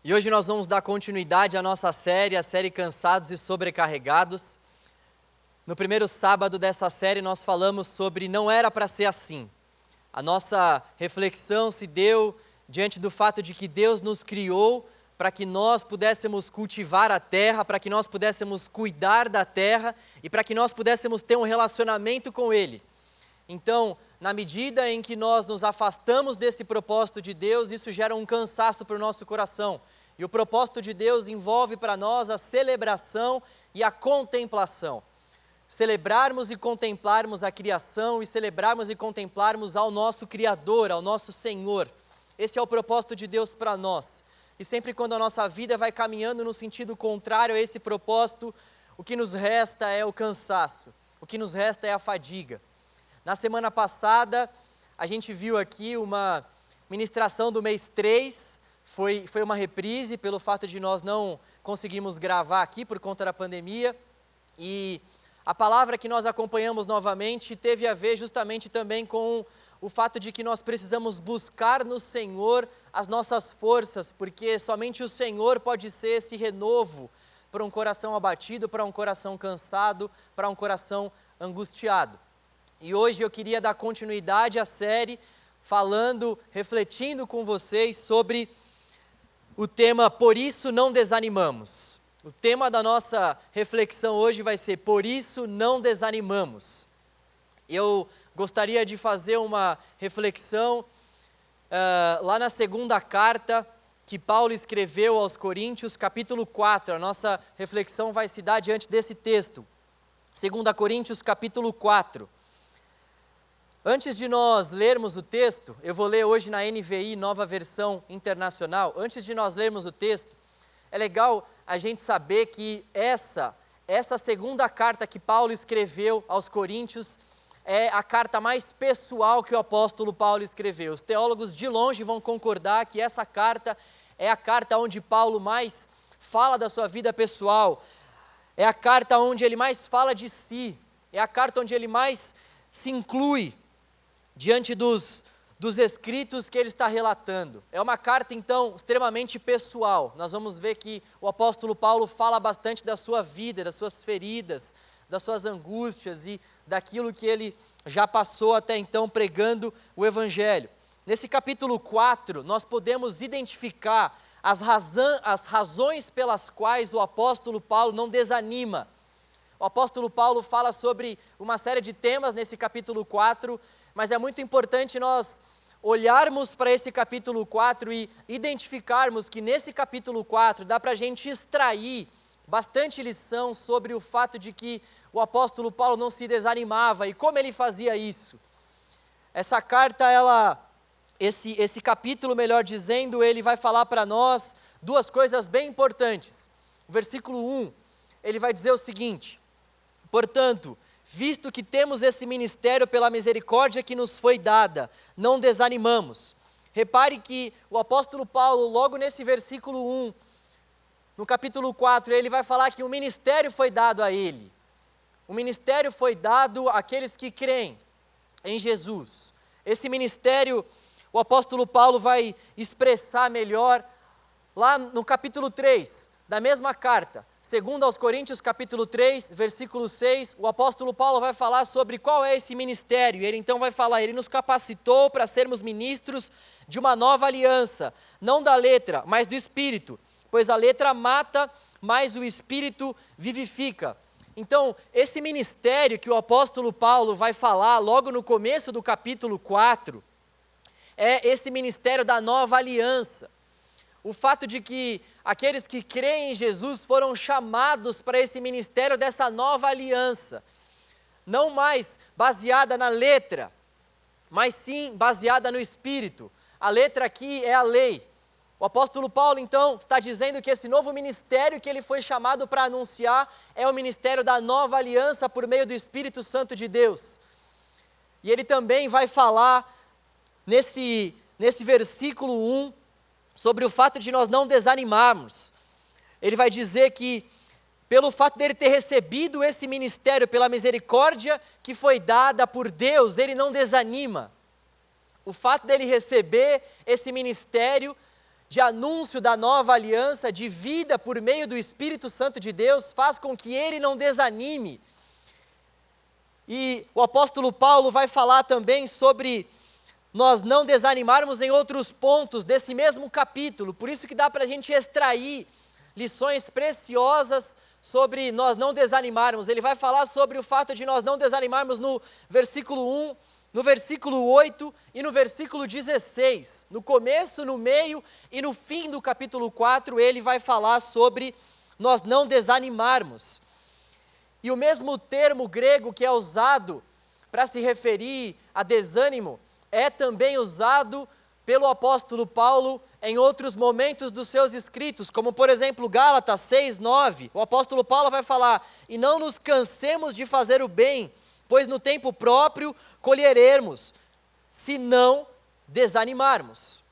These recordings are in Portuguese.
E hoje nós vamos dar continuidade à nossa série, a série Cansados e Sobrecarregados. No primeiro sábado dessa série nós falamos sobre não era para ser assim. A nossa reflexão se deu diante do fato de que Deus nos criou para que nós pudéssemos cultivar a terra, para que nós pudéssemos cuidar da terra e para que nós pudéssemos ter um relacionamento com Ele. Então, na medida em que nós nos afastamos desse propósito de Deus, isso gera um cansaço para o nosso coração. E o propósito de Deus envolve para nós a celebração e a contemplação. Celebrarmos e contemplarmos a criação e celebrarmos e contemplarmos ao nosso Criador, ao nosso Senhor. Esse é o propósito de Deus para nós. E sempre quando a nossa vida vai caminhando no sentido contrário a esse propósito, o que nos resta é o cansaço, o que nos resta é a fadiga. Na semana passada, a gente viu aqui uma ministração do mês 3, foi uma reprise pelo fato de nós não conseguirmos gravar aqui por conta da pandemia, e a palavra que nós acompanhamos novamente teve a ver justamente também com o fato de que nós precisamos buscar no Senhor as nossas forças, porque somente o Senhor pode ser esse renovo para um coração abatido, para um coração cansado, para um coração angustiado. E hoje eu queria dar continuidade à série, refletindo com vocês sobre o tema Por Isso Não Desanimamos. O tema da nossa reflexão hoje vai ser Por Isso Não Desanimamos. Eu gostaria de fazer uma reflexão lá na segunda carta que Paulo escreveu aos Coríntios, capítulo 4. A nossa reflexão vai se dar diante desse texto. 2 Coríntios, capítulo 4. Antes de nós lermos o texto, eu vou ler hoje na NVI, Nova Versão Internacional. Antes de nós lermos o texto, é legal a gente saber que essa segunda carta que Paulo escreveu aos Coríntios é a carta mais pessoal que o apóstolo Paulo escreveu. Os teólogos de longe vão concordar que essa carta é a carta onde Paulo mais fala da sua vida pessoal, é a carta onde ele mais fala de si, é a carta onde ele mais se inclui diante dos escritos que ele está relatando. É uma carta, então, extremamente pessoal. Nós vamos ver que o apóstolo Paulo fala bastante da sua vida, das suas feridas, das suas angústias e daquilo que ele já passou até então pregando o Evangelho. Nesse capítulo 4, nós podemos identificar as razões pelas quais o apóstolo Paulo não desanima. O apóstolo Paulo fala sobre uma série de temas nesse capítulo 4, mas é muito importante nós olharmos para esse capítulo 4 e identificarmos que nesse capítulo 4 dá para a gente extrair bastante lição sobre o fato de que o apóstolo Paulo não se desanimava e como ele fazia isso. Essa carta, esse capítulo, melhor dizendo, ele vai falar para nós duas coisas bem importantes. O versículo 1, ele vai dizer o seguinte: portanto, visto que temos esse ministério pela misericórdia que nos foi dada, não desanimamos. Repare que o apóstolo Paulo, logo nesse versículo 1, no capítulo 4, ele vai falar que um ministério foi dado a ele. O ministério foi dado àqueles que creem em Jesus. Esse ministério, o apóstolo Paulo vai expressar melhor lá no capítulo 3, da mesma carta. Segundo aos Coríntios, capítulo 3, versículo 6, o apóstolo Paulo vai falar sobre qual é esse ministério. Ele então vai falar, ele nos capacitou para sermos ministros de uma nova aliança, não da letra, mas do Espírito, pois a letra mata, mas o Espírito vivifica. Então, esse ministério que o apóstolo Paulo vai falar logo no começo do capítulo 4, é esse ministério da nova aliança. O fato de que aqueles que creem em Jesus foram chamados para esse ministério dessa nova aliança, não mais baseada na letra, mas sim baseada no Espírito. A letra aqui é a lei. O apóstolo Paulo, então, está dizendo que esse novo ministério que ele foi chamado para anunciar é o ministério da nova aliança por meio do Espírito Santo de Deus. E ele também vai falar nesse versículo 1, sobre o fato de nós não desanimarmos. Ele vai dizer que, pelo fato dele ter recebido esse ministério, pela misericórdia que foi dada por Deus, ele não desanima. O fato dele receber esse ministério de anúncio da nova aliança, de vida por meio do Espírito Santo de Deus, faz com que ele não desanime. E o apóstolo Paulo vai falar também sobre nós não desanimarmos em outros pontos desse mesmo capítulo, por isso que dá para a gente extrair lições preciosas sobre nós não desanimarmos. Ele vai falar sobre o fato de nós não desanimarmos no versículo 1, no versículo 8 e no versículo 16. No começo, no meio e no fim do capítulo 4, ele vai falar sobre nós não desanimarmos. E o mesmo termo grego que é usado para se referir a desânimo é também usado pelo apóstolo Paulo em outros momentos dos seus escritos, como por exemplo Gálatas 6:9. O apóstolo Paulo vai falar: e não nos cansemos de fazer o bem, pois no tempo próprio colheremos, se não desanimarmos.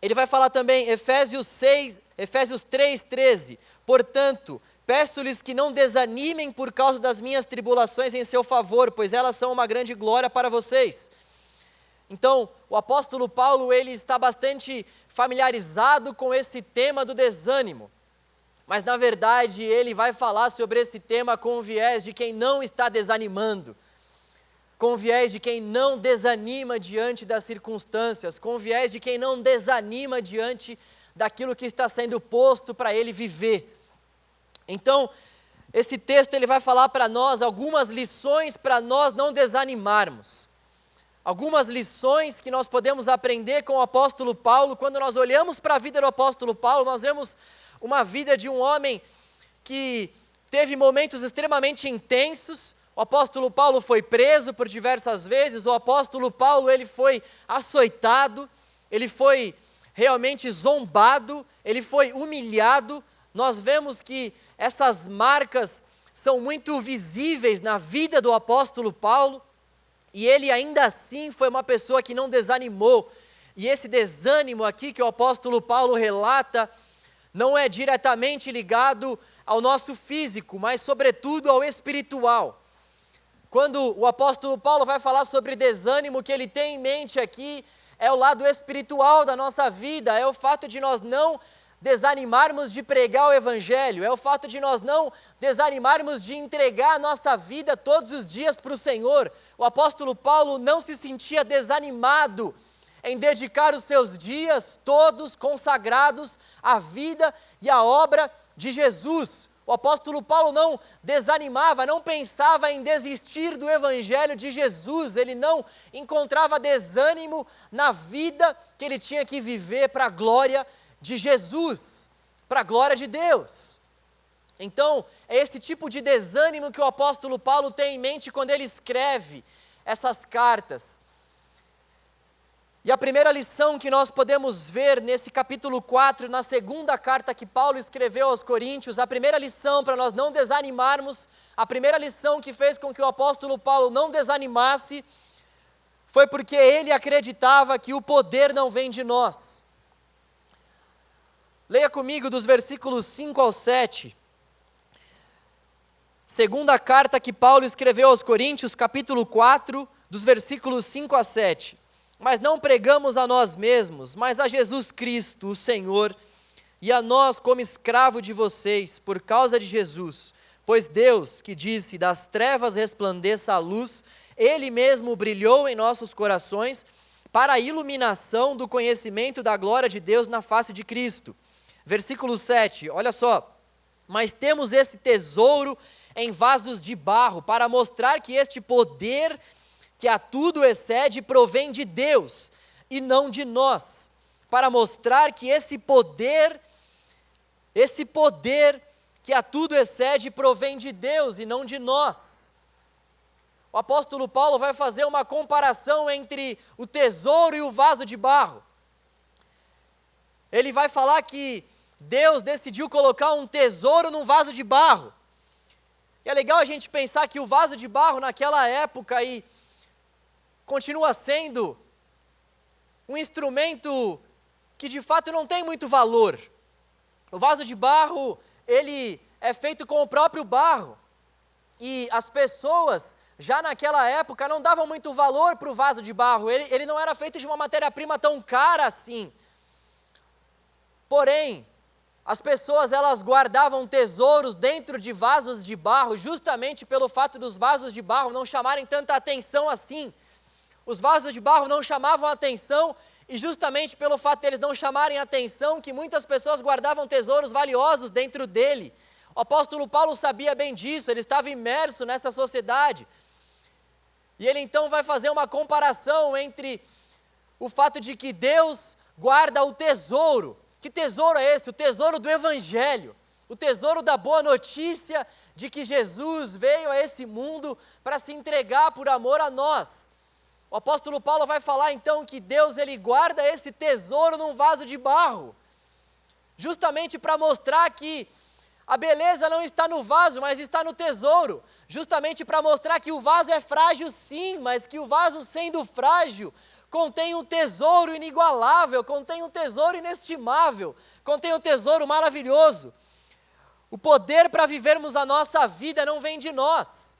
Ele vai falar também Efésios 3:13. Portanto, peço-lhes que não desanimem por causa das minhas tribulações em seu favor, pois elas são uma grande glória para vocês. Então, o apóstolo Paulo, ele está bastante familiarizado com esse tema do desânimo, mas na verdade ele vai falar sobre esse tema com o viés de quem não está desanimando, com o viés de quem não desanima diante das circunstâncias, com o viés de quem não desanima diante daquilo que está sendo posto para ele viver. Então, esse texto ele vai falar para nós algumas lições para nós não desanimarmos. Algumas lições que nós podemos aprender com o apóstolo Paulo. Quando nós olhamos para a vida do apóstolo Paulo, nós vemos uma vida de um homem que teve momentos extremamente intensos. O apóstolo Paulo foi preso por diversas vezes, o apóstolo Paulo ele foi açoitado, ele foi realmente zombado, ele foi humilhado. Nós vemos que essas marcas são muito visíveis na vida do apóstolo Paulo, e ele ainda assim foi uma pessoa que não desanimou. E esse desânimo aqui que o apóstolo Paulo relata, não é diretamente ligado ao nosso físico, mas sobretudo ao espiritual. Quando o apóstolo Paulo vai falar sobre desânimo, o que ele tem em mente aqui é o lado espiritual da nossa vida, é o fato de nós não desanimarmos de pregar o evangelho, é o fato de nós não desanimarmos de entregar a nossa vida todos os dias para o Senhor. O apóstolo Paulo não se sentia desanimado em dedicar os seus dias todos consagrados à vida e à obra de Jesus. O apóstolo Paulo não desanimava, não pensava em desistir do evangelho de Jesus, ele não encontrava desânimo na vida que ele tinha que viver para a glória de Jesus, para a glória de Deus. Então, é esse tipo de desânimo que o apóstolo Paulo tem em mente quando ele escreve essas cartas. E a primeira lição que nós podemos ver nesse capítulo 4, na segunda carta que Paulo escreveu aos Coríntios, a primeira lição para nós não desanimarmos, a primeira lição que fez com que o apóstolo Paulo não desanimasse, foi porque ele acreditava que o poder não vem de nós. Leia comigo dos versículos 5 ao 7. Segunda carta que Paulo escreveu aos Coríntios, capítulo 4, dos versículos 5 a 7. Mas não pregamos a nós mesmos, mas a Jesus Cristo, o Senhor, e a nós como escravo de vocês, por causa de Jesus. Pois Deus, que disse, das trevas resplandeça a luz, Ele mesmo brilhou em nossos corações, para a iluminação do conhecimento da glória de Deus na face de Cristo. Versículo 7, olha só. Mas temos esse tesouro em vasos de barro, para mostrar que este poder que a tudo excede provém de Deus, e não de nós. Para mostrar que esse poder que a tudo excede provém de Deus e não de nós. O apóstolo Paulo vai fazer uma comparação entre o tesouro e o vaso de barro. Ele vai falar que Deus decidiu colocar um tesouro num vaso de barro. E é legal a gente pensar que o vaso de barro naquela época e continua sendo um instrumento que de fato não tem muito valor. O vaso de barro, ele é feito com o próprio barro. E as pessoas, já naquela época, não davam muito valor para o vaso de barro. Ele não era feito de uma matéria-prima tão cara assim. Porém, as pessoas elas guardavam tesouros dentro de vasos de barro, justamente pelo fato dos vasos de barro não chamarem tanta atenção assim. Os vasos de barro não chamavam atenção, e justamente pelo fato deles não chamarem atenção, que muitas pessoas guardavam tesouros valiosos dentro dele. O apóstolo Paulo sabia bem disso, ele estava imerso nessa sociedade. E ele então vai fazer uma comparação entre o fato de que Deus guarda o tesouro. Que tesouro é esse? O tesouro do Evangelho. O tesouro da boa notícia de que Jesus veio a esse mundo para se entregar por amor a nós. O apóstolo Paulo vai falar então que Deus ele guarda esse tesouro num vaso de barro. Justamente para mostrar que a beleza não está no vaso, mas está no tesouro. Justamente para mostrar que o vaso é frágil sim, mas que o vaso sendo frágil, contém um tesouro inigualável, contém um tesouro inestimável, contém um tesouro maravilhoso. O poder para vivermos a nossa vida não vem de nós.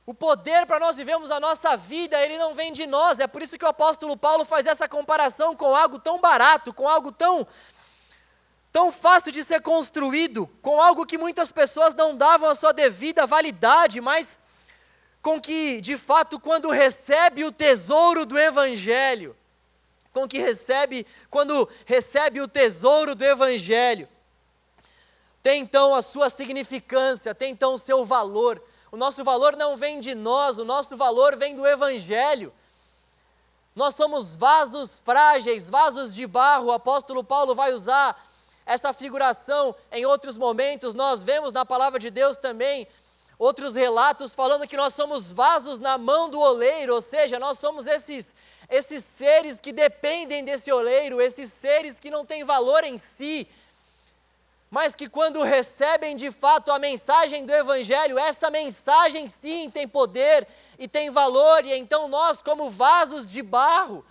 O poder para nós vivermos a nossa vida, ele não vem de nós. É por isso que o apóstolo Paulo faz essa comparação com algo tão barato, com algo tão fácil de ser construído, com algo que muitas pessoas não davam a sua devida validade, mas com que, de fato, quando recebe o tesouro do Evangelho, quando recebe o tesouro do Evangelho, tem então a sua significância, tem então o seu valor. O nosso valor não vem de nós, o nosso valor vem do Evangelho. Nós somos vasos frágeis, vasos de barro. O apóstolo Paulo vai usar essa figuração em outros momentos. Nós vemos na palavra de Deus também outros relatos falando que nós somos vasos na mão do oleiro, ou seja, nós somos esses seres que dependem desse oleiro, esses seres que não têm valor em si, mas que quando recebem de fato a mensagem do Evangelho, essa mensagem sim tem poder e tem valor, e então nós, como vasos de barro,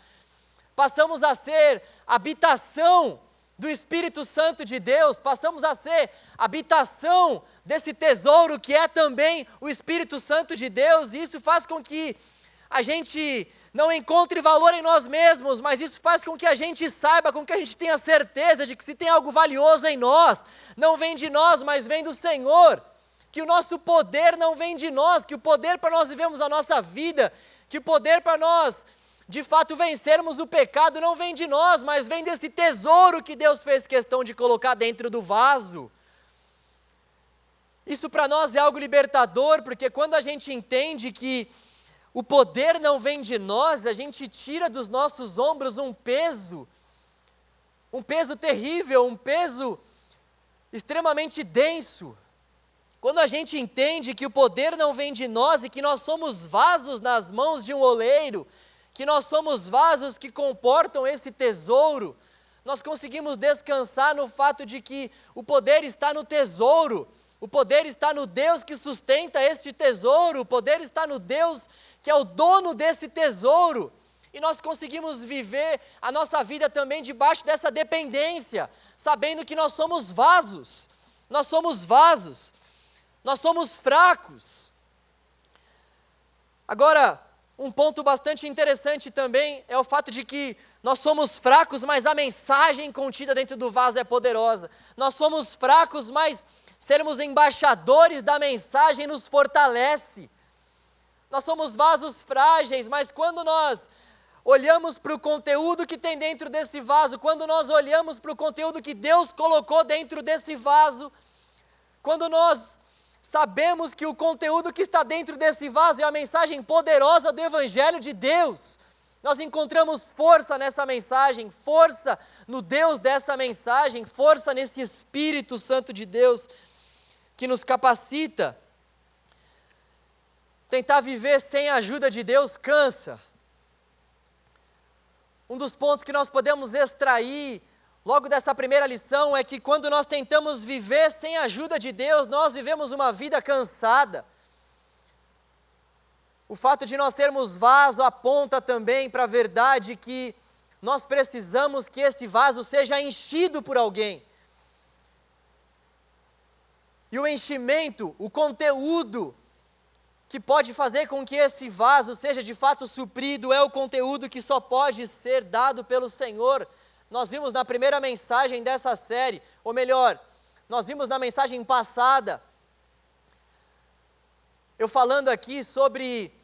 passamos a ser habitação do Espírito Santo de Deus, passamos a ser habitação desse tesouro que é também o Espírito Santo de Deus, e isso faz com que a gente não encontre valor em nós mesmos, mas isso faz com que a gente saiba, com que a gente tenha certeza de que se tem algo valioso em nós, não vem de nós, mas vem do Senhor, que o nosso poder não vem de nós, que o poder para nós vivermos a nossa vida, que o poder para nós, de fato, vencermos o pecado não vem de nós, mas vem desse tesouro que Deus fez questão de colocar dentro do vaso. Isso para nós é algo libertador, porque quando a gente entende que o poder não vem de nós, a gente tira dos nossos ombros um peso terrível, um peso extremamente denso. Quando a gente entende que o poder não vem de nós e que nós somos vasos nas mãos de um oleiro, que nós somos vasos que comportam esse tesouro, nós conseguimos descansar no fato de que o poder está no tesouro, o poder está no Deus que sustenta este tesouro, o poder está no Deus que é o dono desse tesouro, e nós conseguimos viver a nossa vida também debaixo dessa dependência, sabendo que nós somos vasos, nós somos fracos. Agora, um ponto bastante interessante também é o fato de que nós somos fracos, mas a mensagem contida dentro do vaso é poderosa. Nós somos fracos, mas sermos embaixadores da mensagem nos fortalece. Nós somos vasos frágeis, mas quando nós olhamos para o conteúdo que tem dentro desse vaso, quando nós olhamos para o conteúdo que Deus colocou dentro desse vaso, quando nós sabemos que o conteúdo que está dentro desse vaso é a mensagem poderosa do Evangelho de Deus, nós encontramos força nessa mensagem, força no Deus dessa mensagem, força nesse Espírito Santo de Deus que nos capacita. Tentar viver sem a ajuda de Deus cansa. Um dos pontos que nós podemos extrair logo dessa primeira lição é que quando nós tentamos viver sem a ajuda de Deus, nós vivemos uma vida cansada. O fato de nós sermos vaso aponta também para a verdade que nós precisamos que esse vaso seja enchido por alguém. E o enchimento, o conteúdo que pode fazer com que esse vaso seja de fato suprido é o conteúdo que só pode ser dado pelo Senhor nós vimos na primeira mensagem dessa série, ou melhor, nós vimos na mensagem passada, eu falando aqui sobre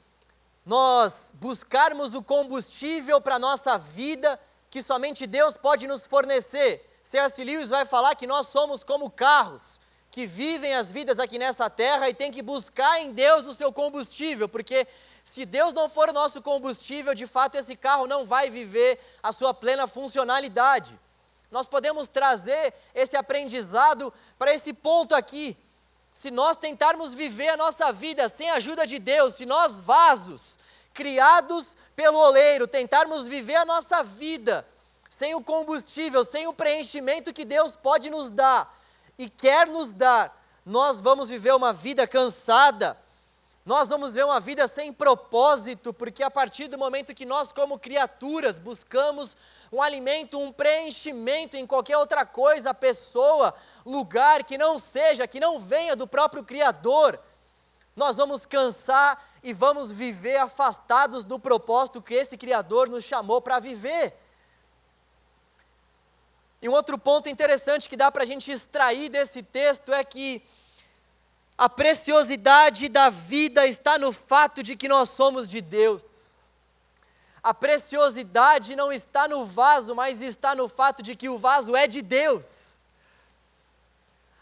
nós buscarmos o combustível para a nossa vida, que somente Deus pode nos fornecer. C.S. Lewis vai falar que nós somos como carros, que vivem as vidas aqui nessa terra e tem que buscar em Deus o seu combustível, porque se Deus não for o nosso combustível, de fato esse carro não vai viver a sua plena funcionalidade. Nós podemos trazer esse aprendizado para esse ponto aqui. Se nós tentarmos viver a nossa vida sem a ajuda de Deus, se nós vasos, criados pelo oleiro, tentarmos viver a nossa vida sem o combustível, sem o preenchimento que Deus pode nos dar e quer nos dar, nós vamos viver uma vida cansada, nós vamos viver uma vida sem propósito, porque a partir do momento que nós como criaturas buscamos um alimento, um preenchimento em qualquer outra coisa, pessoa, lugar que não seja, que não venha do próprio Criador, nós vamos cansar e vamos viver afastados do propósito que esse Criador nos chamou para viver. E um outro ponto interessante que dá para a gente extrair desse texto é que a preciosidade da vida está no fato de que nós somos de Deus. A preciosidade não está no vaso, mas está no fato de que o vaso é de Deus.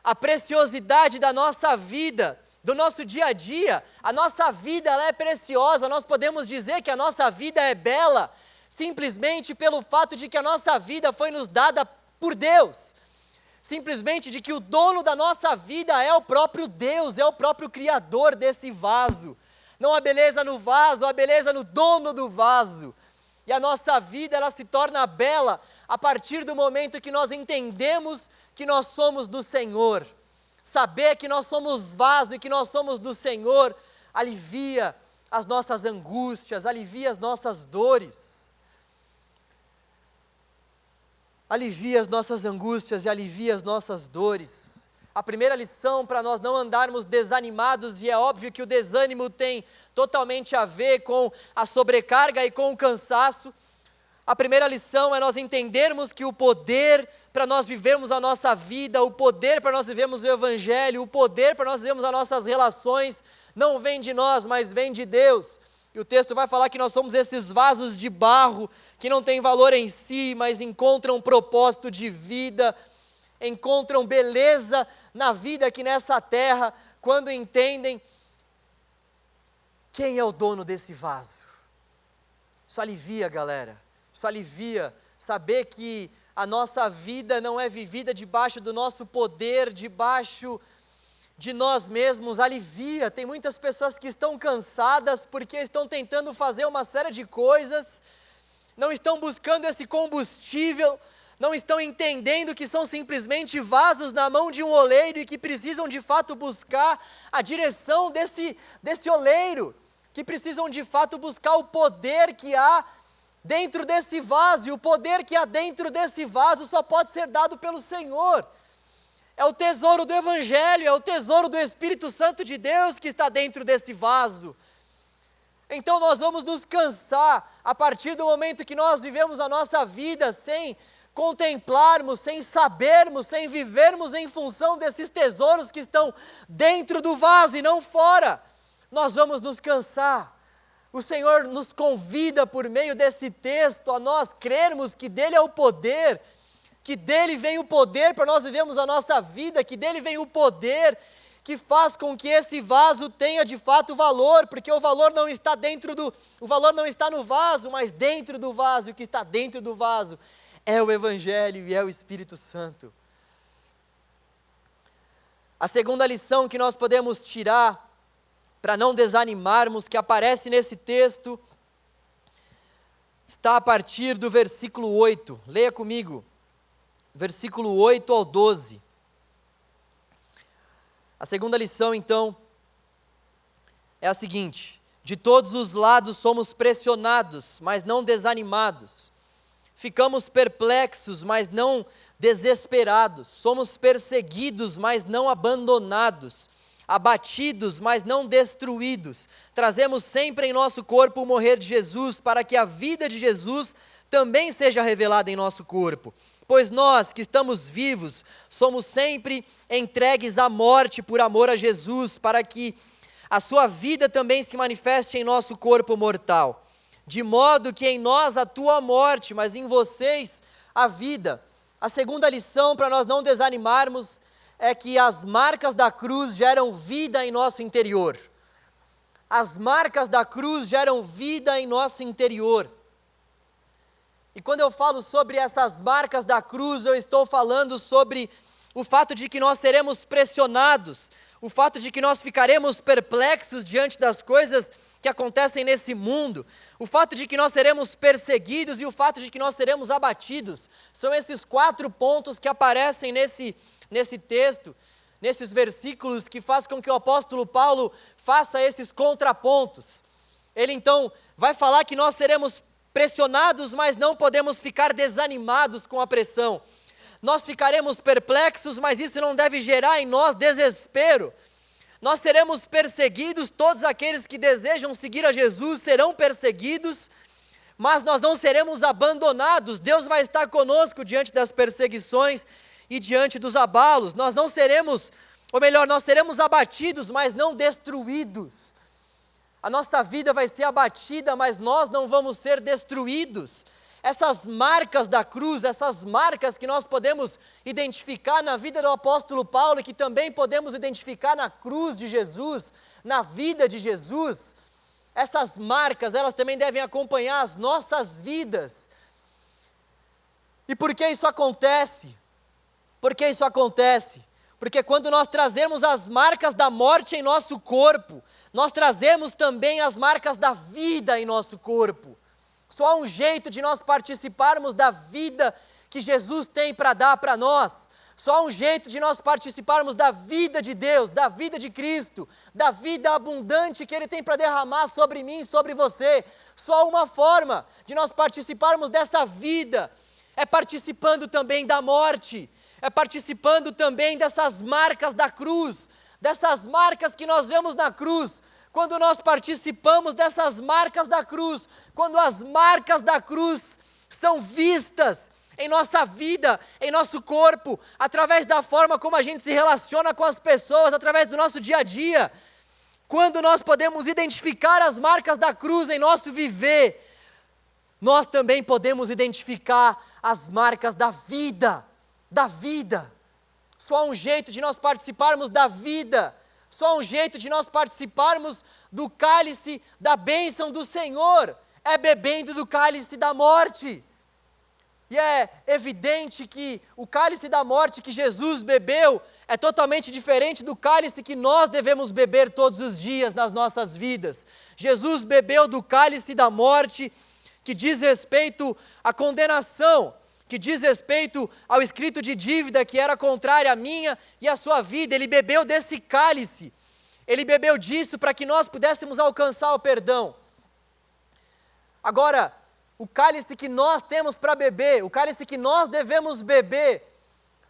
A preciosidade da nossa vida, do nosso dia a dia, a nossa vida ela é preciosa, nós podemos dizer que a nossa vida é bela, simplesmente pelo fato de que a nossa vida foi nos dada por Deus. Simplesmente de que o dono da nossa vida é o próprio Deus, é o próprio Criador desse vaso. Não a beleza no vaso, a beleza no dono do vaso. E a nossa vida, ela se torna bela a partir do momento que nós entendemos que nós somos do Senhor. Saber que nós somos vaso e que nós somos do Senhor, alivia as nossas angústias, alivia as nossas dores. Alivia as nossas angústias e alivia as nossas dores. A primeira lição para nós não andarmos desanimados, e é óbvio que o desânimo tem totalmente a ver com a sobrecarga e com o cansaço. A primeira lição é nós entendermos que o poder para nós vivermos a nossa vida, o poder para nós vivermos o Evangelho, o poder para nós vivermos as nossas relações, não vem de nós, mas vem de Deus. E o texto vai falar que nós somos esses vasos de barro, que não têm valor em si, mas encontram um propósito de vida, encontram beleza na vida aqui nessa terra, quando entendem quem é o dono desse vaso. Isso alivia, galera, isso alivia saber que a nossa vida não é vivida debaixo do nosso poder, debaixo de nós mesmos, alivia. Tem muitas pessoas que estão cansadas porque estão tentando fazer uma série de coisas, não estão buscando esse combustível, não estão entendendo que são simplesmente vasos na mão de um oleiro e que precisam de fato buscar a direção desse oleiro, que precisam de fato buscar o poder que há dentro desse vaso, e o poder que há dentro desse vaso só pode ser dado pelo Senhor. É o tesouro do Evangelho, é o tesouro do Espírito Santo de Deus que está dentro desse vaso. Então nós vamos nos cansar a partir do momento que nós vivemos a nossa vida sem contemplarmos, sem sabermos, sem vivermos em função desses tesouros que estão dentro do vaso e não fora. Nós vamos nos cansar. O Senhor nos convida por meio desse texto a nós crermos que dele é o poder, que dele vem o poder para nós vivermos a nossa vida, que dele vem o poder que faz com que esse vaso tenha de fato valor, porque o valor não está no vaso, mas dentro do vaso, e o que está dentro do vaso é o Evangelho e é o Espírito Santo. A segunda lição que nós podemos tirar, para não desanimarmos, que aparece nesse texto, está a partir do versículo 8. Leia comigo, versículo 8 ao 12. A segunda lição, então, é a seguinte: de todos os lados somos pressionados, mas não desanimados. Ficamos perplexos, mas não desesperados. Somos perseguidos, mas não abandonados. Abatidos, mas não destruídos. Trazemos sempre em nosso corpo o morrer de Jesus, para que a vida de Jesus também seja revelada em nosso corpo. Pois nós que estamos vivos, somos sempre entregues à morte por amor a Jesus, para que a sua vida também se manifeste em nosso corpo mortal. De modo que em nós atua a morte, mas em vocês a vida. A segunda lição para nós não desanimarmos é que as marcas da cruz geram vida em nosso interior. As marcas da cruz geram vida em nosso interior. E quando eu falo sobre essas marcas da cruz, eu estou falando sobre o fato de que nós seremos pressionados, o fato de que nós ficaremos perplexos diante das coisas que acontecem nesse mundo, o fato de que nós seremos perseguidos e o fato de que nós seremos abatidos. São esses 4 pontos que aparecem nesse texto, nesses versículos, que faz com que o apóstolo Paulo faça esses contrapontos. Ele então vai falar que nós seremos pressionados, mas não podemos ficar desanimados com a pressão. Nós ficaremos perplexos, mas isso não deve gerar em nós desespero. Nós seremos perseguidos, todos aqueles que desejam seguir a Jesus serão perseguidos, mas nós não seremos abandonados. Deus vai estar conosco diante das perseguições e diante dos abalos. Nós não seremos, ou melhor, nós seremos abatidos, mas não destruídos. A nossa vida vai ser abatida, mas nós não vamos ser destruídos. Essas marcas da cruz, essas marcas que nós podemos identificar na vida do apóstolo Paulo e que também podemos identificar na cruz de Jesus, na vida de Jesus, essas marcas, elas também devem acompanhar as nossas vidas. E por que isso acontece? Por que isso acontece? Porque quando nós trazemos as marcas da morte em nosso corpo, nós trazemos também as marcas da vida em nosso corpo. Só há um jeito de nós participarmos da vida que Jesus tem para dar para nós. Só há um jeito de nós participarmos da vida de Deus, da vida de Cristo, da vida abundante que Ele tem para derramar sobre mim e sobre você. Só há uma forma de nós participarmos dessa vida, é participando também da morte, é participando também dessas marcas da cruz, dessas marcas que nós vemos na cruz. Quando nós participamos dessas marcas da cruz, quando as marcas da cruz são vistas em nossa vida, em nosso corpo, através da forma como a gente se relaciona com as pessoas, através do nosso dia a dia, quando nós podemos identificar as marcas da cruz em nosso viver, nós também podemos identificar as marcas da vida, da vida. Só há um jeito de nós participarmos da vida, só há um jeito de nós participarmos do cálice da bênção do Senhor, é bebendo do cálice da morte. E é evidente que o cálice da morte que Jesus bebeu é totalmente diferente do cálice que nós devemos beber todos os dias nas nossas vidas. Jesus bebeu do cálice da morte que diz respeito à condenação, que diz respeito ao escrito de dívida que era contrária à minha e à sua vida. Ele bebeu desse cálice, ele bebeu disso para que nós pudéssemos alcançar o perdão. Agora, o cálice que nós temos para beber, o cálice que nós devemos beber,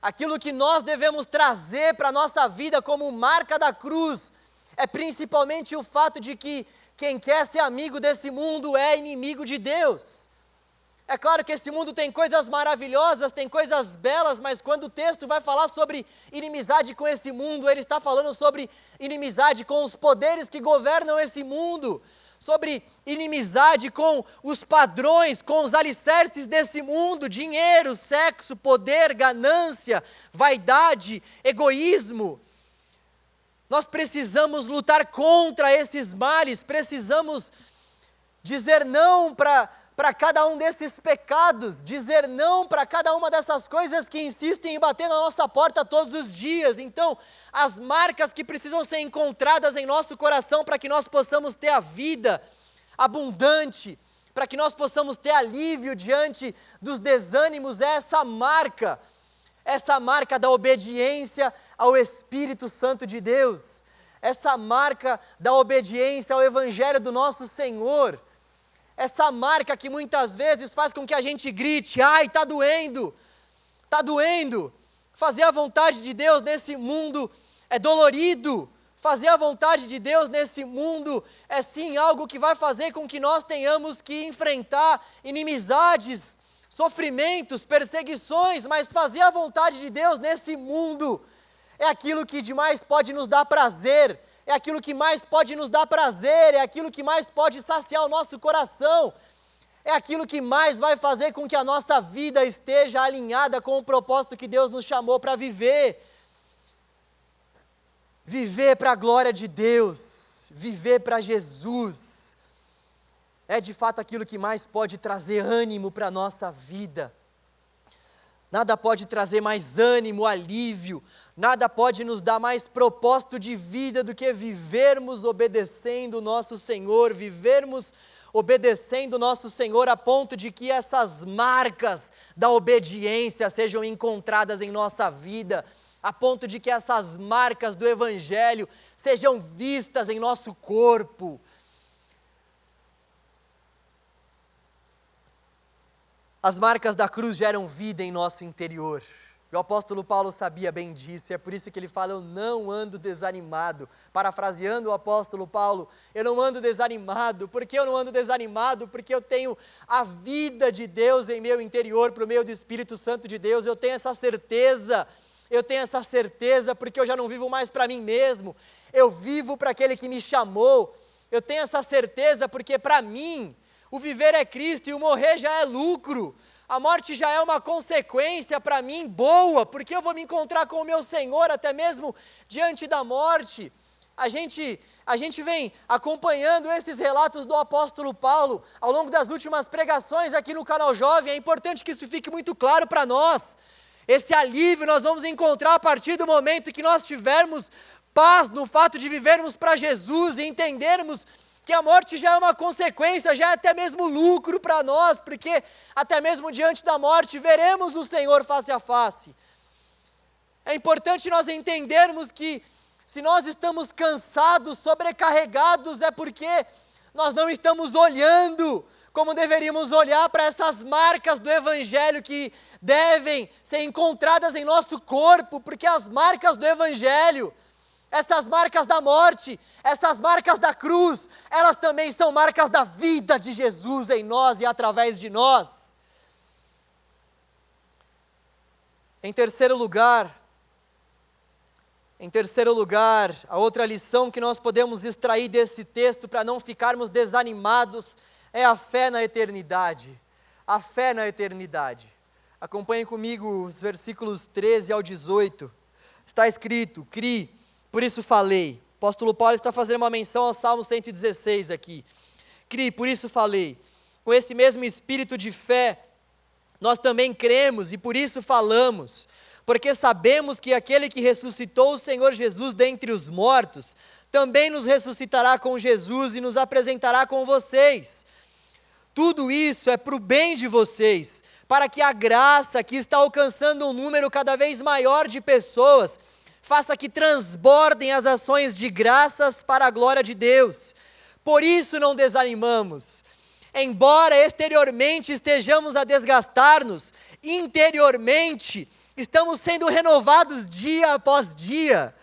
aquilo que nós devemos trazer para a nossa vida como marca da cruz, é principalmente o fato de que quem quer ser amigo desse mundo é inimigo de Deus. É claro que esse mundo tem coisas maravilhosas, tem coisas belas, mas quando o texto vai falar sobre inimizade com esse mundo, ele está falando sobre inimizade com os poderes que governam esse mundo, sobre inimizade com os padrões, com os alicerces desse mundo: dinheiro, sexo, poder, ganância, vaidade, egoísmo. Nós precisamos lutar contra esses males, precisamos dizer não para cada um desses pecados, dizer não para cada uma dessas coisas que insistem em bater na nossa porta todos os dias. Então, as marcas que precisam ser encontradas em nosso coração para que nós possamos ter a vida abundante, para que nós possamos ter alívio diante dos desânimos, é essa marca da obediência ao Espírito Santo de Deus, essa marca da obediência ao Evangelho do nosso Senhor, essa marca que muitas vezes faz com que a gente grite: ai, está doendo, fazer a vontade de Deus nesse mundo é dolorido, Fazer a vontade de Deus nesse mundo é sim algo que vai fazer com que nós tenhamos que enfrentar inimizades, sofrimentos, perseguições, mas fazer a vontade de Deus nesse mundo é aquilo que de mais pode nos dar prazer, é aquilo que mais pode nos dar prazer, é aquilo que mais pode saciar o nosso coração, é aquilo que mais vai fazer com que a nossa vida esteja alinhada com o propósito que Deus nos chamou para viver. Viver para a glória de Deus, viver para Jesus, é de fato aquilo que mais pode trazer ânimo para a nossa vida. Nada pode trazer mais ânimo, alívio, nada pode nos dar mais propósito de vida do que vivermos obedecendo o nosso Senhor, vivermos obedecendo o nosso Senhor a ponto de que essas marcas da obediência sejam encontradas em nossa vida, a ponto de que essas marcas do Evangelho sejam vistas em nosso corpo. As marcas da cruz geram vida em nosso interior. O apóstolo Paulo sabia bem disso, e é por isso que ele fala: eu não ando desanimado. Parafraseando o apóstolo Paulo, eu não ando desanimado. Por que eu não ando desanimado? Porque eu tenho a vida de Deus em meu interior, por meio do Espírito Santo de Deus. Eu tenho essa certeza porque eu já não vivo mais para mim mesmo, eu vivo para aquele que me chamou. Eu tenho essa certeza porque para mim o viver é Cristo e o morrer já é lucro. A morte já é uma consequência para mim boa, porque eu vou me encontrar com o meu Senhor até mesmo diante da morte. A gente vem acompanhando esses relatos do apóstolo Paulo ao longo das últimas pregações aqui no canal Jovem. É importante que isso fique muito claro para nós. Esse alívio nós vamos encontrar a partir do momento que nós tivermos paz no fato de vivermos para Jesus e entendermos que a morte já é uma consequência, já é até mesmo lucro para nós, porque até mesmo diante da morte veremos o Senhor face a face. É importante nós entendermos que se nós estamos cansados, sobrecarregados, é porque nós não estamos olhando como deveríamos olhar para essas marcas do Evangelho que devem ser encontradas em nosso corpo, porque as marcas do Evangelho, essas marcas da morte, essas marcas da cruz, elas também são marcas da vida de Jesus em nós e através de nós. Em terceiro lugar, a outra lição que nós podemos extrair desse texto para não ficarmos desanimados é a fé na eternidade. A fé na eternidade. Acompanhem comigo os versículos 13 ao 18. Está escrito: "Cri, por isso falei." O apóstolo Paulo está fazendo uma menção ao Salmo 116 aqui. "Cri, por isso falei." Com esse mesmo espírito de fé, nós também cremos e por isso falamos, porque sabemos que aquele que ressuscitou o Senhor Jesus dentre os mortos, também nos ressuscitará com Jesus e nos apresentará com vocês. Tudo isso é para o bem de vocês, para que a graça que está alcançando um número cada vez maior de pessoas, faça que transbordem as ações de graças para a glória de Deus. Por isso não desanimamos. Embora exteriormente estejamos a desgastar-nos, interiormente estamos sendo renovados dia após dia.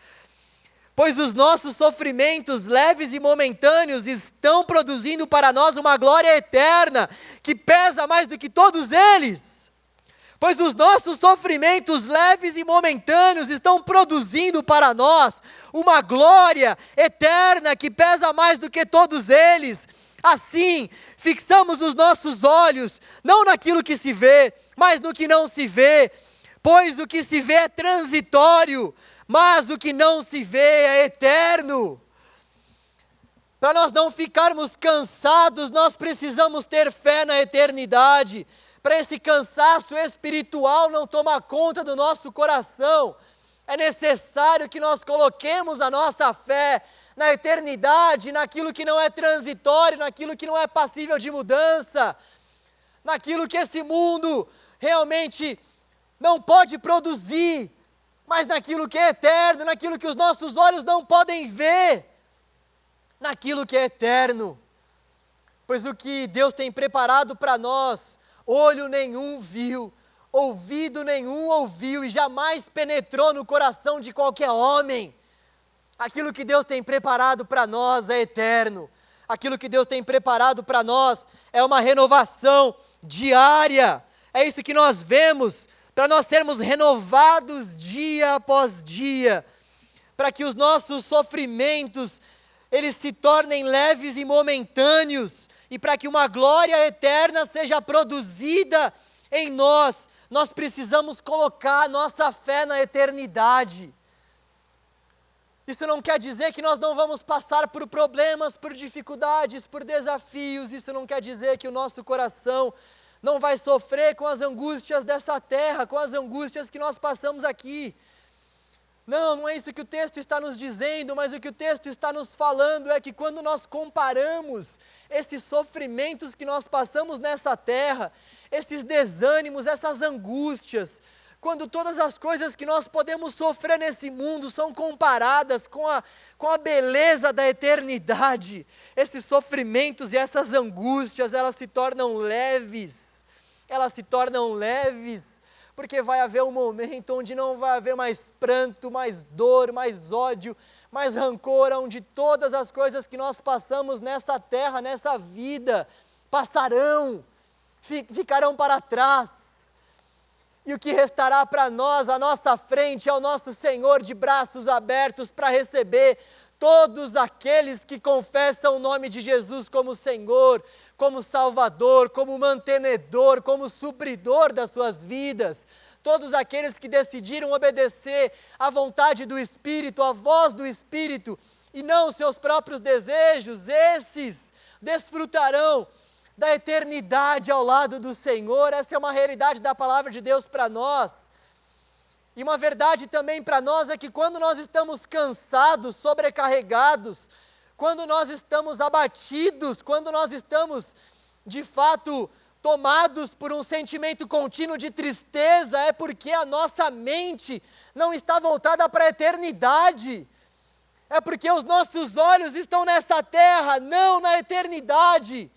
Pois os nossos sofrimentos leves e momentâneos estão produzindo para nós uma glória eterna, que pesa mais do que todos eles. Pois os nossos sofrimentos leves e momentâneos estão produzindo para nós uma glória eterna, que pesa mais do que todos eles. Assim, fixamos os nossos olhos, não naquilo que se vê, mas no que não se vê. Pois o que se vê é transitório, mas o que não se vê é eterno. Para nós não ficarmos cansados, nós precisamos ter fé na eternidade. Para esse cansaço espiritual não tomar conta do nosso coração, é necessário que nós coloquemos a nossa fé na eternidade, naquilo que não é transitório, naquilo que não é passível de mudança, naquilo que esse mundo realmente não pode produzir, mas naquilo que é eterno, naquilo que os nossos olhos não podem ver, naquilo que é eterno. Pois o que Deus tem preparado para nós, olho nenhum viu, ouvido nenhum ouviu e jamais penetrou no coração de qualquer homem. Aquilo que Deus tem preparado para nós é eterno. Aquilo que Deus tem preparado para nós é uma renovação diária. É isso que nós vemos, para nós sermos renovados dia após dia, para que os nossos sofrimentos, eles se tornem leves e momentâneos, e para que uma glória eterna seja produzida em nós, nós precisamos colocar nossa fé na eternidade. Isso não quer dizer que nós não vamos passar por problemas, por dificuldades, por desafios. Isso não quer dizer que o nosso coração não vai sofrer com as angústias dessa terra, com as angústias que nós passamos aqui. Não, não é isso que o texto está nos dizendo, mas o que o texto está nos falando é que quando nós comparamos esses sofrimentos que nós passamos nessa terra, esses desânimos, essas angústias, quando todas as coisas que nós podemos sofrer nesse mundo são comparadas com a beleza da eternidade, esses sofrimentos e essas angústias, elas se tornam leves, porque vai haver um momento onde não vai haver mais pranto, mais dor, mais ódio, mais rancor, onde todas as coisas que nós passamos nessa terra, nessa vida, passarão, ficarão para trás. E o que restará para nós, à nossa frente, é o nosso Senhor de braços abertos para receber todos aqueles que confessam o nome de Jesus como Senhor, como Salvador, como mantenedor, como supridor das suas vidas. Todos aqueles que decidiram obedecer à vontade do Espírito, à voz do Espírito, e não os seus próprios desejos, esses desfrutarão da eternidade ao lado do Senhor. Essa é uma realidade da palavra de Deus para nós. E uma verdade também para nós é que quando nós estamos cansados, sobrecarregados, quando nós estamos abatidos, quando nós estamos, de fato, tomados por um sentimento contínuo de tristeza, é porque a nossa mente não está voltada para a eternidade. É porque os nossos olhos estão nessa terra, não na eternidade.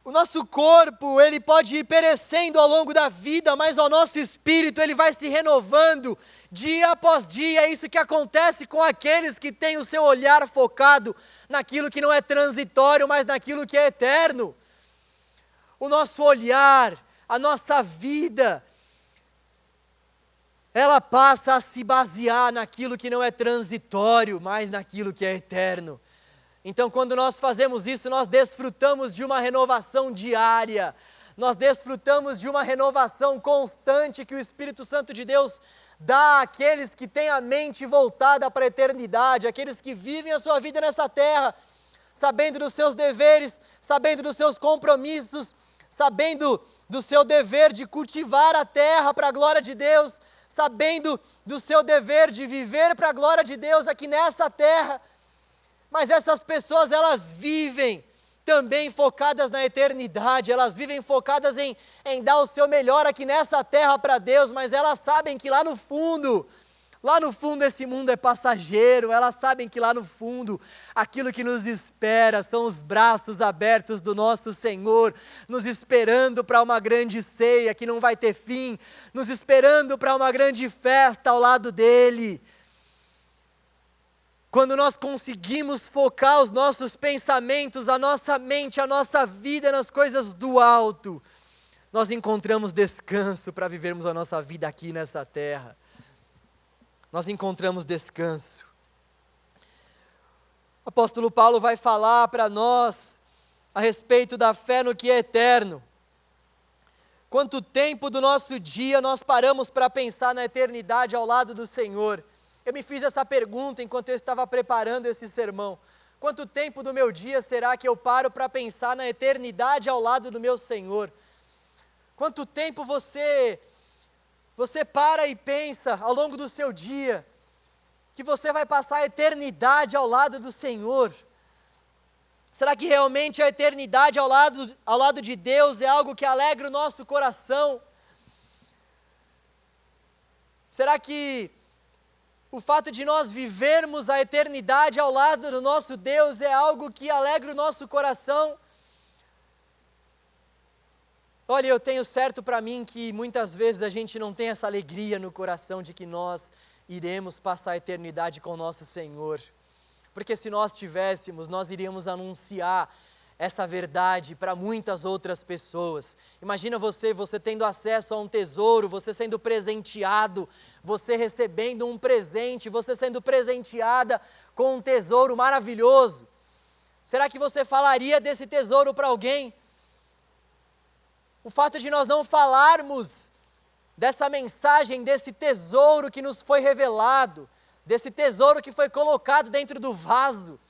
O nosso corpo, ele pode ir perecendo ao longo da vida, mas o nosso espírito, ele vai se renovando dia após dia. É isso que acontece com aqueles que têm o seu olhar focado naquilo que não é transitório, mas naquilo que é eterno. O nosso olhar, a nossa vida, ela passa a se basear naquilo que não é transitório, mas naquilo que é eterno. Então, quando nós fazemos isso, nós desfrutamos de uma renovação diária, nós desfrutamos de uma renovação constante que o Espírito Santo de Deus dá àqueles que têm a mente voltada para a eternidade, aqueles que vivem a sua vida nessa terra, sabendo dos seus deveres, sabendo dos seus compromissos, sabendo do seu dever de cultivar a terra para a glória de Deus, sabendo do seu dever de viver para a glória de Deus aqui nessa terra. Mas essas pessoas, elas vivem também focadas na eternidade, elas vivem focadas em dar o seu melhor aqui nessa terra para Deus, mas elas sabem que lá no fundo esse mundo é passageiro, elas sabem que lá no fundo, aquilo que nos espera são os braços abertos do nosso Senhor, nos esperando para uma grande ceia que não vai ter fim, nos esperando para uma grande festa ao lado dEle. Quando nós conseguimos focar os nossos pensamentos, a nossa mente, a nossa vida nas coisas do alto, nós encontramos descanso para vivermos a nossa vida aqui nessa terra. Nós encontramos descanso. O apóstolo Paulo vai falar para nós a respeito da fé no que é eterno. Quanto tempo do nosso dia nós paramos para pensar na eternidade ao lado do Senhor? Eu me fiz essa pergunta enquanto eu estava preparando esse sermão. Quanto tempo do meu dia será que eu paro para pensar na eternidade ao lado do meu Senhor? Quanto tempo você para e pensa ao longo do seu dia que você vai passar a eternidade ao lado do Senhor? Será que realmente a eternidade ao lado de Deus é algo que alegra o nosso coração? Será que o fato de nós vivermos a eternidade ao lado do nosso Deus é algo que alegra o nosso coração? Olha, eu tenho certo para mim que muitas vezes a gente não tem essa alegria no coração de que nós iremos passar a eternidade com o nosso Senhor. Porque se nós tivéssemos, nós iríamos anunciar essa verdade para muitas outras pessoas. Imagina você tendo acesso a um tesouro, você sendo presenteado, você recebendo um presente, você sendo presenteada com um tesouro maravilhoso. Será que você falaria desse tesouro para alguém? O fato de nós não falarmos dessa mensagem, desse tesouro que nos foi revelado, desse tesouro que foi colocado dentro do vaso,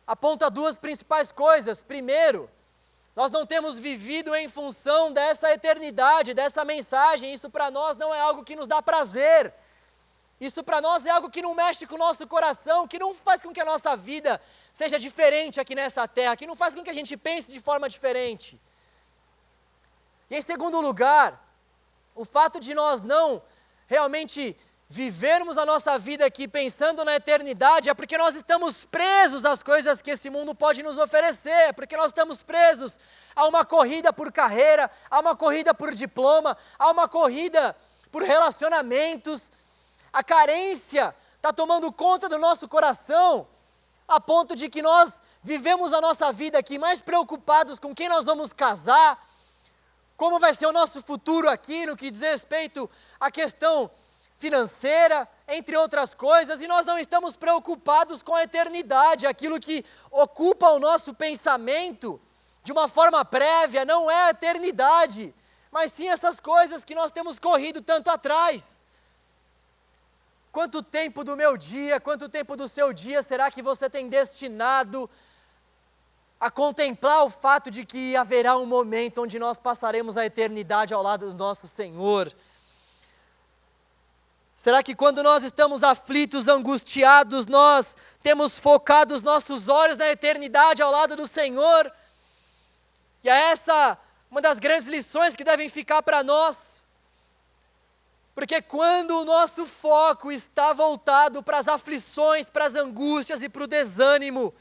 aponta duas principais coisas. Primeiro, nós não temos vivido em função dessa eternidade, dessa mensagem. Isso para nós não é algo que nos dá prazer. Isso para nós é algo que não mexe com o nosso coração, que não faz com que a nossa vida seja diferente aqui nessa terra, que não faz com que a gente pense de forma diferente. E em segundo lugar, o fato de nós não realmente vivermos a nossa vida aqui pensando na eternidade é porque nós estamos presos às coisas que esse mundo pode nos oferecer, porque nós estamos presos a uma corrida por carreira, a uma corrida por diploma, a uma corrida por relacionamentos. A carência está tomando conta do nosso coração, a ponto de que nós vivemos a nossa vida aqui mais preocupados com quem nós vamos casar, como vai ser o nosso futuro aqui no que diz respeito à questão financeira, entre outras coisas, e nós não estamos preocupados com a eternidade. Aquilo que ocupa o nosso pensamento de uma forma prévia não é a eternidade, mas sim essas coisas que nós temos corrido tanto atrás. Quanto tempo do meu dia, quanto tempo do seu dia será que você tem destinado a contemplar o fato de que haverá um momento onde nós passaremos a eternidade ao lado do nosso Senhor? Será que quando nós estamos aflitos, angustiados, nós temos focado os nossos olhos na eternidade ao lado do Senhor? E é essa uma das grandes lições que devem ficar para nós. Porque quando o nosso foco está voltado para as aflições, para as angústias e para o desânimo,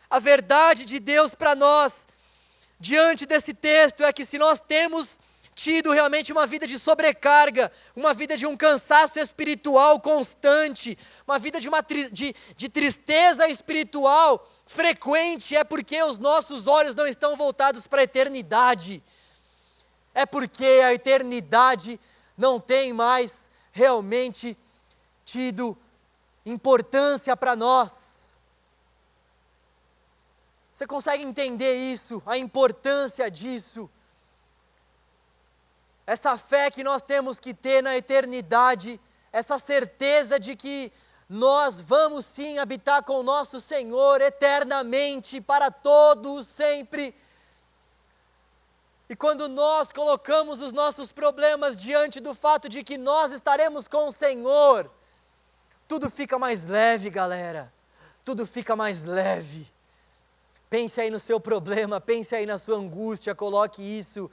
a verdade de Deus para nós, diante desse texto, é que se nós temos tido realmente uma vida de sobrecarga, uma vida de um cansaço espiritual constante, uma vida de tristeza espiritual frequente, é porque os nossos olhos não estão voltados para a eternidade. É porque a eternidade não tem mais realmente tido importância para nós. Você consegue entender isso, a importância disso? Essa fé que nós temos que ter na eternidade, essa certeza de que nós vamos sim habitar com o nosso Senhor eternamente, para todos, sempre. E quando nós colocamos os nossos problemas diante do fato de que nós estaremos com o Senhor, tudo fica mais leve, galera. Tudo fica mais leve. Pense aí no seu problema, pense aí na sua angústia, coloque isso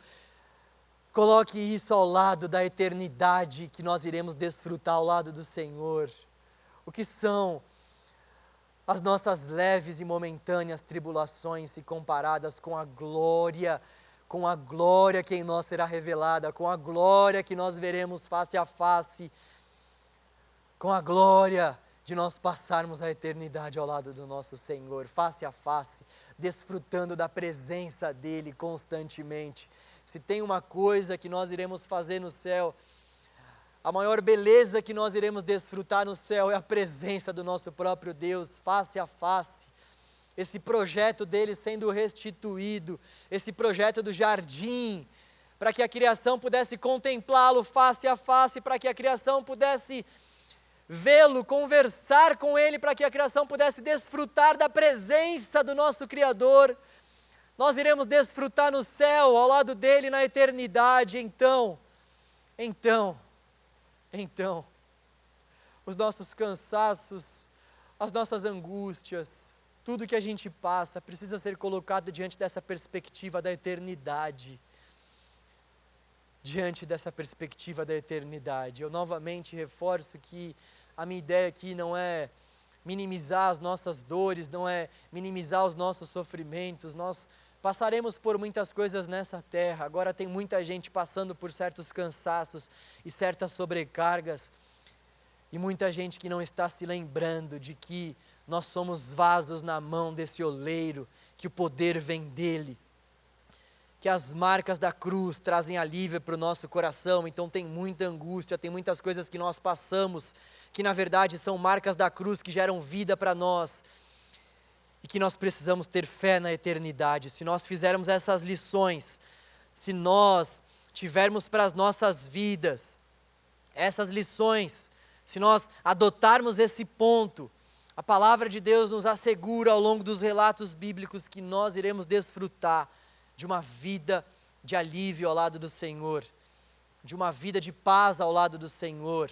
ao lado da eternidade que nós iremos desfrutar ao lado do Senhor. O que são as nossas leves e momentâneas tribulações se comparadas com a glória que em nós será revelada, com a glória que nós veremos face a face, com a glória de nós passarmos a eternidade ao lado do nosso Senhor, face a face, desfrutando da presença dEle constantemente. Se tem uma coisa que nós iremos fazer no céu, a maior beleza que nós iremos desfrutar no céu é a presença do nosso próprio Deus, face a face. Esse projeto dele sendo restituído, esse projeto do jardim, para que a criação pudesse contemplá-lo face a face, para que a criação pudesse vê-lo, conversar com ele, para que a criação pudesse desfrutar da presença do nosso Criador. Nós iremos desfrutar no céu, ao lado dele na eternidade. Então, os nossos cansaços, as nossas angústias, tudo que a gente passa precisa ser colocado diante dessa perspectiva da eternidade. Diante dessa perspectiva da eternidade. Eu novamente reforço que a minha ideia aqui não é minimizar as nossas dores, não é minimizar os nossos sofrimentos. Nós passaremos por muitas coisas nessa terra. Agora tem muita gente passando por certos cansaços e certas sobrecargas. E muita gente que não está se lembrando de que nós somos vasos na mão desse oleiro, que o poder vem dele, que as marcas da cruz trazem alívio para o nosso coração. Então tem muita angústia, tem muitas coisas que nós passamos, que na verdade são marcas da cruz que geram vida para nós, e que nós precisamos ter fé na eternidade. Se nós fizermos essas lições, se nós tivermos para as nossas vidas essas lições, se nós adotarmos esse ponto, a palavra de Deus nos assegura ao longo dos relatos bíblicos que nós iremos desfrutar de uma vida de alívio ao lado do Senhor, de uma vida de paz ao lado do Senhor.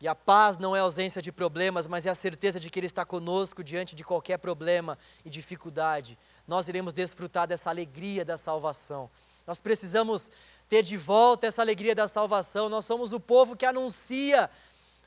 E a paz não é ausência de problemas, mas é a certeza de que Ele está conosco diante de qualquer problema e dificuldade. Nós iremos desfrutar dessa alegria da salvação. Nós precisamos ter de volta essa alegria da salvação. Nós somos o povo que anuncia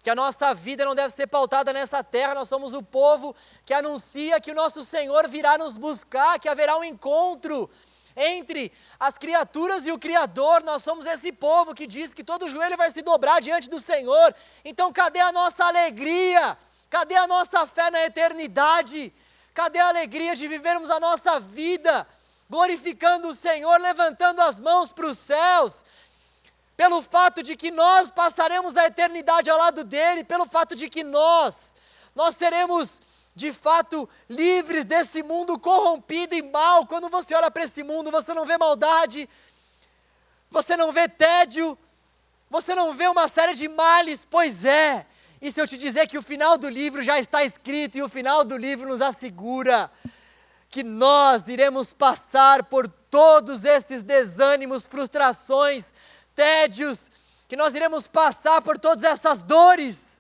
que a nossa vida não deve ser pautada nessa terra. Nós somos o povo que anuncia que o nosso Senhor virá nos buscar, que haverá um encontro entre as criaturas e o Criador. Nós somos esse povo que diz que todo joelho vai se dobrar diante do Senhor. Então cadê a nossa alegria? Cadê a nossa fé na eternidade? Cadê a alegria de vivermos a nossa vida glorificando o Senhor, levantando as mãos para os céus, pelo fato de que nós passaremos a eternidade ao lado dele, pelo fato de que nós seremos de fato livres desse mundo corrompido e mau. Quando você olha para esse mundo, você não vê maldade, você não vê tédio, você não vê uma série de males. Pois é, e se eu te dizer que o final do livro já está escrito, e o final do livro nos assegura que nós iremos passar por todos esses desânimos, frustrações, tédios, que nós iremos passar por todas essas dores.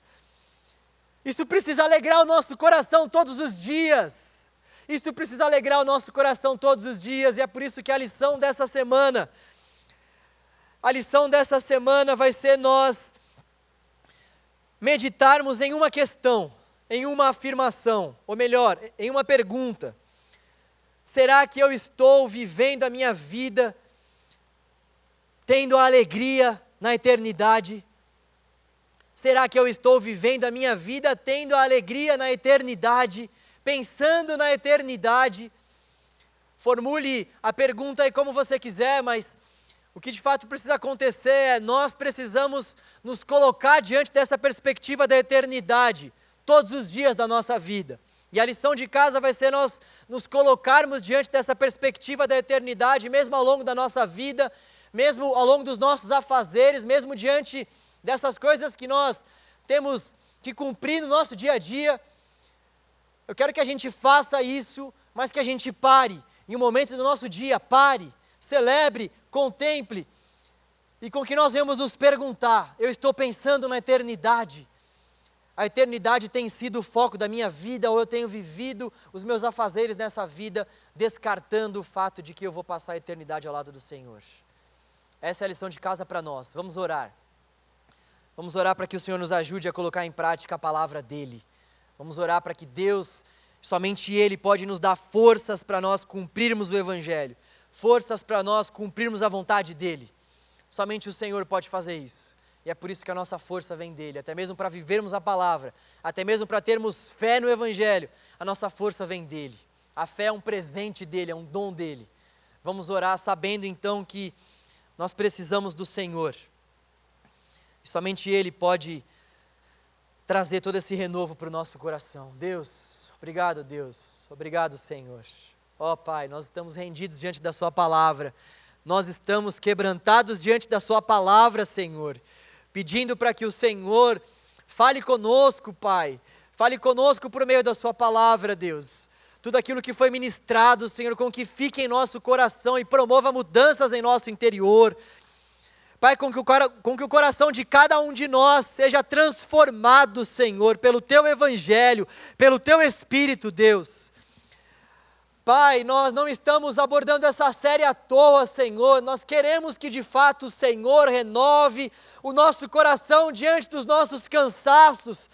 Isso precisa alegrar o nosso coração todos os dias. Isso precisa alegrar o nosso coração todos os dias, e é por isso que a lição dessa semana vai ser nós meditarmos em uma questão, em uma afirmação, ou melhor, em uma pergunta. Será que eu estou vivendo a minha vida tendo a alegria na eternidade? Será que eu estou vivendo a minha vida tendo a alegria na eternidade, pensando na eternidade? Formule a pergunta aí como você quiser, mas o que de fato precisa acontecer é nós precisamos nos colocar diante dessa perspectiva da eternidade todos os dias da nossa vida. E a lição de casa vai ser nós nos colocarmos diante dessa perspectiva da eternidade, mesmo ao longo da nossa vida, mesmo ao longo dos nossos afazeres, mesmo diante dessas coisas que nós temos que cumprir no nosso dia a dia. Eu quero que a gente faça isso, mas que a gente pare, em um momento do nosso dia, pare, celebre, contemple, e com que nós venhamos nos perguntar: eu estou pensando na eternidade? A eternidade tem sido o foco da minha vida, ou eu tenho vivido os meus afazeres nessa vida, descartando o fato de que eu vou passar a eternidade ao lado do Senhor? Essa é a lição de casa para nós. Vamos orar. Vamos orar para que o Senhor nos ajude a colocar em prática a palavra dEle. Vamos orar para que Deus, somente Ele pode nos dar forças para nós cumprirmos o Evangelho, forças para nós cumprirmos a vontade dEle. Somente o Senhor pode fazer isso. E é por isso que a nossa força vem dEle, até mesmo para vivermos a palavra, até mesmo para termos fé no Evangelho, a nossa força vem dEle. A fé é um presente dEle, é um dom dEle. Vamos orar sabendo então que nós precisamos do Senhor. E somente Ele pode trazer todo esse renovo para o nosso coração. Deus, obrigado Senhor. Ó Pai, nós estamos rendidos diante da Sua palavra, nós estamos quebrantados diante da Sua palavra, Senhor, pedindo para que o Senhor fale conosco, Pai, fale conosco por meio da Sua palavra, Deus. Tudo aquilo que foi ministrado, Senhor, com que fique em nosso coração e promova mudanças em nosso interior. Pai, com que o coração de cada um de nós seja transformado, Senhor, pelo Teu Evangelho, pelo Teu Espírito, Deus. Pai, nós não estamos abordando essa série à toa, Senhor. Nós queremos que de fato o Senhor renove o nosso coração diante dos nossos cansaços.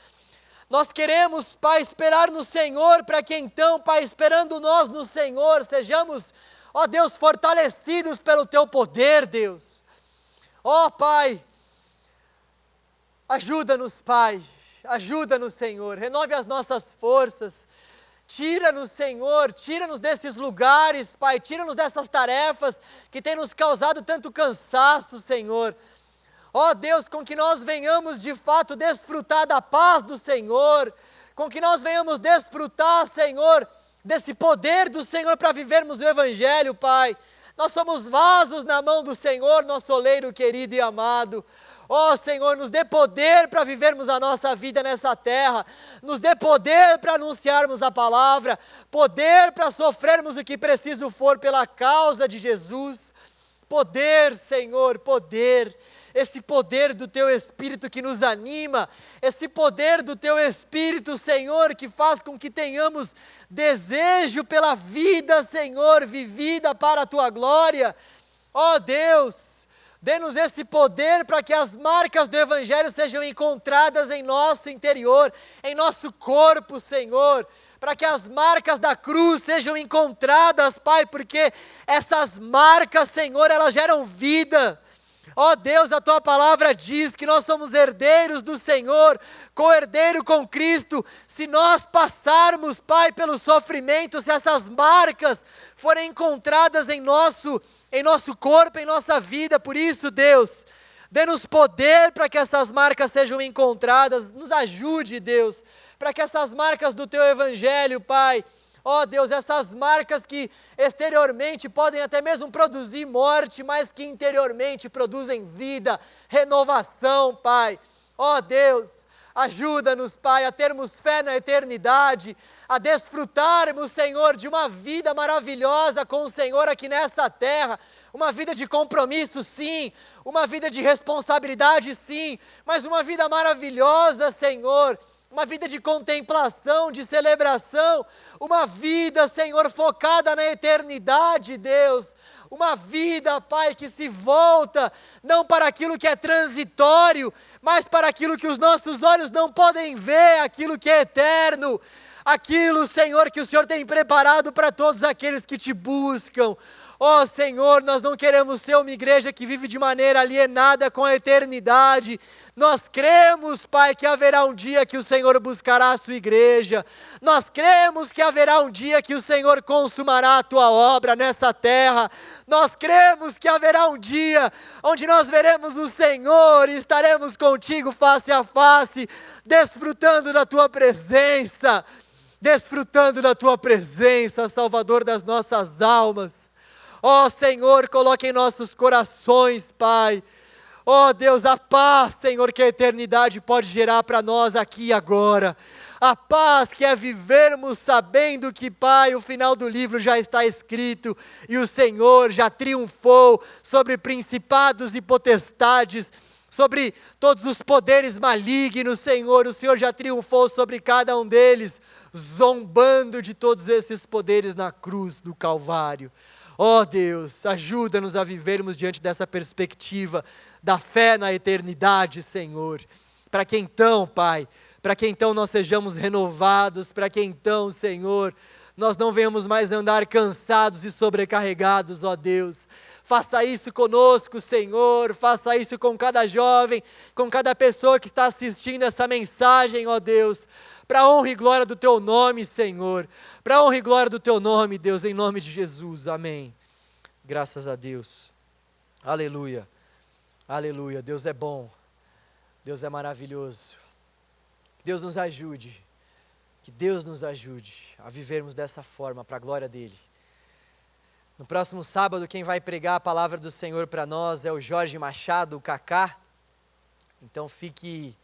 Nós queremos, Pai, esperar no Senhor, para que então, Pai, esperando nós no Senhor, sejamos, ó Deus, fortalecidos pelo Teu poder, Deus. Ó Pai, Ajuda-nos, Pai, ajuda-nos, Senhor, renove as nossas forças, tira-nos, Senhor, tira-nos desses lugares, Pai, tira-nos dessas tarefas que têm nos causado tanto cansaço, Senhor. Ó Deus, com que nós venhamos de fato desfrutar da paz do Senhor, com que nós venhamos desfrutar, Senhor, desse poder do Senhor para vivermos o Evangelho, Pai. Nós somos vasos na mão do Senhor, nosso oleiro querido e amado. Ó Senhor, nos dê poder para vivermos a nossa vida nessa terra, nos dê poder para anunciarmos a palavra, poder para sofrermos o que preciso for pela causa de Jesus. Poder, Senhor, poder, esse poder do Teu Espírito que nos anima, esse poder do Teu Espírito, Senhor, que faz com que tenhamos desejo pela vida, Senhor, vivida para a Tua glória. Ó Deus, dê-nos esse poder para que as marcas do Evangelho sejam encontradas em nosso interior, em nosso corpo, Senhor, para que as marcas da cruz sejam encontradas, Pai, porque essas marcas, Senhor, elas geram vida. Ó Deus, a Tua palavra diz que nós somos herdeiros do Senhor, co-herdeiro com Cristo. Se nós passarmos, Pai, pelo sofrimento, se essas marcas forem encontradas em nosso corpo, em nossa vida, por isso, Deus, dê-nos poder para que essas marcas sejam encontradas, nos ajude, Deus, para que essas marcas do Teu Evangelho, Pai, ó Deus, essas marcas que exteriormente podem até mesmo produzir morte, mas que interiormente produzem vida, renovação, Pai. Ó Deus, ajuda-nos, Pai, a termos fé na eternidade, a desfrutarmos, Senhor, de uma vida maravilhosa com o Senhor aqui nessa terra, uma vida de compromisso, sim, uma vida de responsabilidade, sim, mas uma vida maravilhosa, Senhor, uma vida de contemplação, de celebração, uma vida, Senhor, focada na eternidade, Deus, uma vida, Pai, que se volta não para aquilo que é transitório, mas para aquilo que os nossos olhos não podem ver, aquilo que é eterno, aquilo, Senhor, que o Senhor tem preparado para todos aqueles que Te buscam. Ó Senhor, nós não queremos ser uma igreja que vive de maneira alienada com a eternidade. Nós cremos, Pai, que haverá um dia que o Senhor buscará a sua igreja. Nós cremos que haverá um dia que o Senhor consumará a tua obra nessa terra. Nós cremos que haverá um dia onde nós veremos o Senhor e estaremos contigo face a face, desfrutando da tua presença, Salvador das nossas almas. Ó Senhor, coloque em nossos corações, Pai, ó Deus, a paz, Senhor, que a eternidade pode gerar para nós aqui e agora, a paz que é vivermos sabendo que, Pai, o final do livro já está escrito e o Senhor já triunfou sobre principados e potestades, sobre todos os poderes malignos, Senhor, o Senhor já triunfou sobre cada um deles, zombando de todos esses poderes na cruz do Calvário. Ó Deus, ajuda-nos a vivermos diante dessa perspectiva da fé na eternidade, Senhor, para que então, Pai, para que então nós sejamos renovados, para que então, Senhor, nós não venhamos mais andar cansados e sobrecarregados, ó Deus. Faça isso conosco, Senhor, faça isso com cada jovem, com cada pessoa que está assistindo essa mensagem, ó Deus, para a honra e glória do Teu nome, Senhor, para a honra e glória do Teu nome, Deus, em nome de Jesus, amém. Graças a Deus, aleluia, aleluia, Deus é bom, Deus é maravilhoso, que Deus nos ajude a vivermos dessa forma, para a glória dEle. No próximo sábado, quem vai pregar a palavra do Senhor para nós é o Jorge Machado, o Cacá, então fique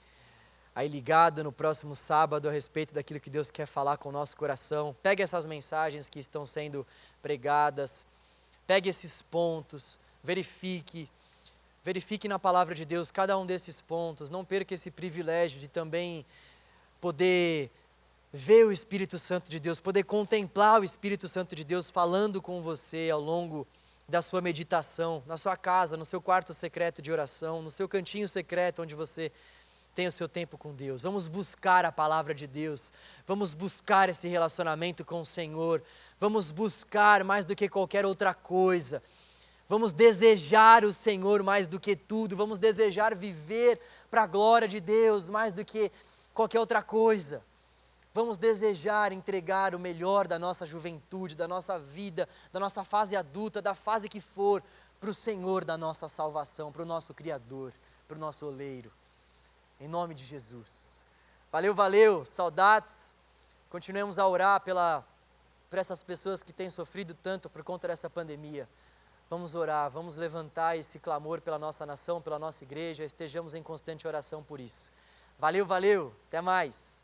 aí ligado no próximo sábado a respeito daquilo que Deus quer falar com o nosso coração. Pegue essas mensagens que estão sendo pregadas, pegue esses pontos, verifique na palavra de Deus cada um desses pontos, não perca esse privilégio de também poder ver o Espírito Santo de Deus, poder contemplar o Espírito Santo de Deus falando com você ao longo da sua meditação, na sua casa, no seu quarto secreto de oração, no seu cantinho secreto onde você tem o seu tempo com Deus. Vamos buscar a palavra de Deus, vamos buscar esse relacionamento com o Senhor, vamos buscar mais do que qualquer outra coisa, Vamos desejar o Senhor mais do que tudo, vamos desejar viver para a glória de Deus mais do que qualquer outra coisa. Vamos desejar entregar o melhor da nossa juventude, da nossa vida, da nossa fase adulta, da fase que for, para o Senhor da nossa salvação, para o nosso Criador, para o nosso oleiro. Em nome de Jesus. Valeu, valeu, saudades. Continuemos a orar por essas pessoas que têm sofrido tanto por conta dessa pandemia. Vamos orar, vamos levantar esse clamor pela nossa nação, pela nossa igreja, estejamos em constante oração por isso. Valeu, valeu, até mais.